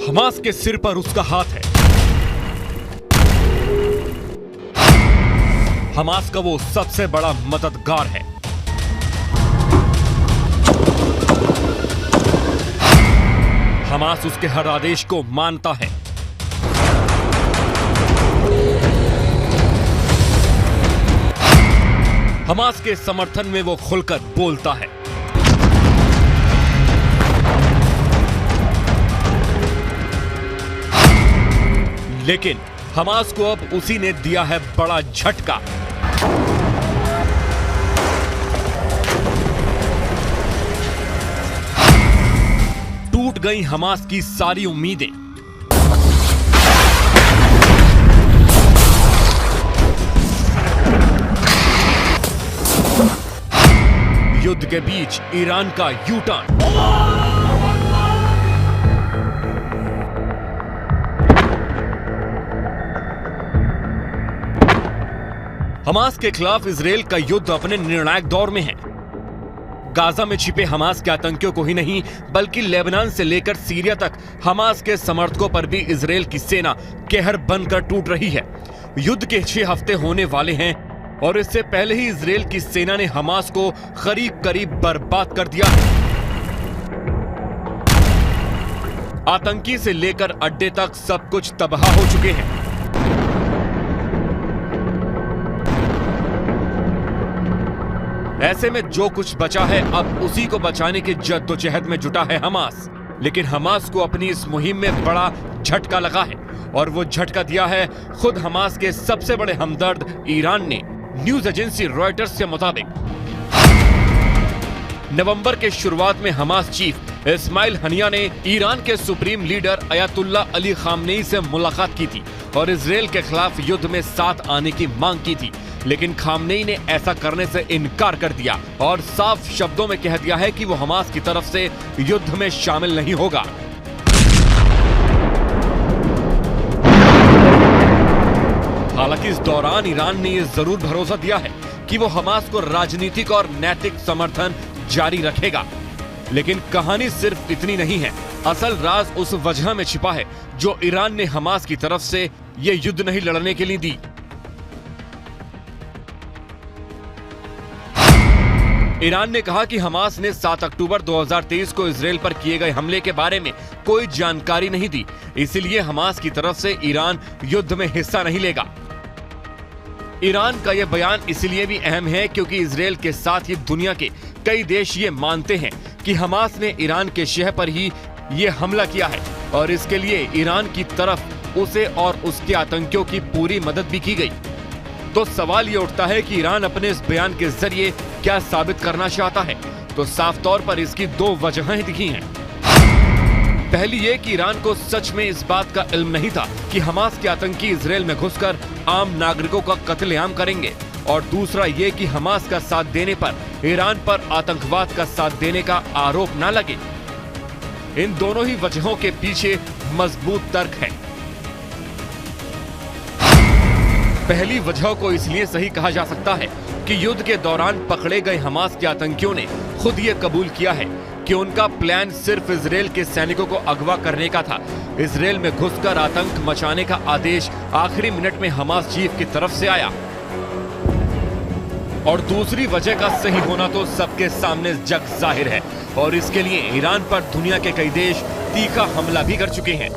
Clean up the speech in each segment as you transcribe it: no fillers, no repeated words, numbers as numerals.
Hamas के सिर पर उसका हाथ है। हमास का वो सबसे बड़ा मददगार है। हमास उसके हर आदेश को मानता है। हमास के समर्थन में वो खुलकर बोलता है। लेकिन हमास को अब उसी ने दिया है बड़ा झटका। टूट गई हमास की सारी उम्मीदें। युद्ध के बीच ईरान का यू टर्न। हमास के खिलाफ इजराइल का युद्ध अपने निर्णायक दौर में है। गाजा में छिपे हमास के आतंकियों को ही नहीं बल्कि लेबनान से लेकर सीरिया तक हमास के समर्थकों पर भी इजराइल की सेना कहर बनकर टूट रही है। युद्ध के 6 हफ्ते होने वाले हैं और इससे पहले ही इजराइल की सेना ने हमास को करीब करीब बर्बाद कर दिया। आतंकी से लेकर अड्डे तक सब कुछ तबाह हो चुके हैं। ऐसे में जो कुछ बचा है अब उसी को बचाने की जद्दोजहद में जुटा है हमास। लेकिन हमास को अपनी इस मुहिम में बड़ा झटका लगा है और वो झटका दिया है खुद हमास के सबसे बड़े हमदर्द ईरान ने। न्यूज एजेंसी रॉयटर्स के मुताबिक नवंबर के शुरुआत में हमास चीफ इस्माइल हनिया ने ईरान के supreme leader Ayatollah Ali Khamenei से मुलाकात की थी और इजराइल के खिलाफ युद्ध में साथ आने की मांग की थी। लेकिन खामनेई ने ऐसा करने से इनकार कर दिया और साफ शब्दों में कह दिया है कि वो हमास की तरफ से युद्ध में शामिल नहीं होगा। हालांकि इस दौरान ईरान ने यह जरूर भरोसा दिया है कि वो हमास को राजनीतिक और नैतिक समर्थन जारी रखेगा। लेकिन कहानी सिर्फ इतनी नहीं है। असल राज उस वजह में छिपा है जो ईरान ने हमास की तरफ से ये युद्ध नहीं लड़ने के लिए दी। ईरान ने कहा कि हमास ने 7 अक्टूबर 2023 को इजराइल पर किए गए हमले के बारे में कोई जानकारी नहीं दी, इसलिए हमास की तरफ से ईरान युद्ध में हिस्सा नहीं लेगा। ईरान का यह बयान इसलिए भी अहम है क्योंकि इजराइल के साथ ही दुनिया के कई देश ये मानते हैं कि हमास ने ईरान के शहर पर ही ये हमला किया है और इसके लिए ईरान की तरफ उसे और उसके आतंकियों की पूरी मदद भी की गई। तो सवाल ये उठता है कि ईरान अपने इस बयान के जरिए क्या साबित करना चाहता है। तो साफ तौर पर इसकी 2 वजहें दिखी हैं। पहली ये कि ईरान को सच में इस बात का इल्म नहीं था कि हमास के आतंकी इजराइल में घुसकर आम नागरिकों का कत्लेआम करेंगे, और दूसरा ये कि हमास का साथ देने पर ईरान पर आतंकवाद का साथ देने का आरोप न लगे। इन दोनों ही वजहों के पीछे मजबूत तर्क है। पहली वजह को इसलिए सही कहा जा सकता है कि युद्ध के दौरान पकड़े गए हमास के आतंकियों ने खुद ये कबूल किया है कि उनका प्लान सिर्फ इजराइल के सैनिकों को अगवा करने का था। इजराइल में घुसकर आतंक मचाने का आदेश आखिरी मिनट में हमास चीफ की तरफ से आया। और दूसरी वजह का सही होना तो सबके सामने जग जाहिर है और इसके लिए ईरान पर दुनिया के कई देश तीखा हमला भी कर चुके हैं।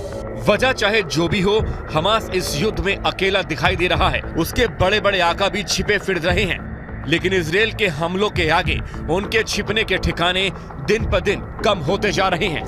वजह चाहे जो भी हो, हमास इस युद्ध में अकेला दिखाई दे रहा है। उसके बड़े बड़े आका भी छिपे फिर रहे हैं, लेकिन इजराइल के हमलों के आगे उनके छिपने के ठिकाने दिन ब दिन कम होते जा रहे हैं।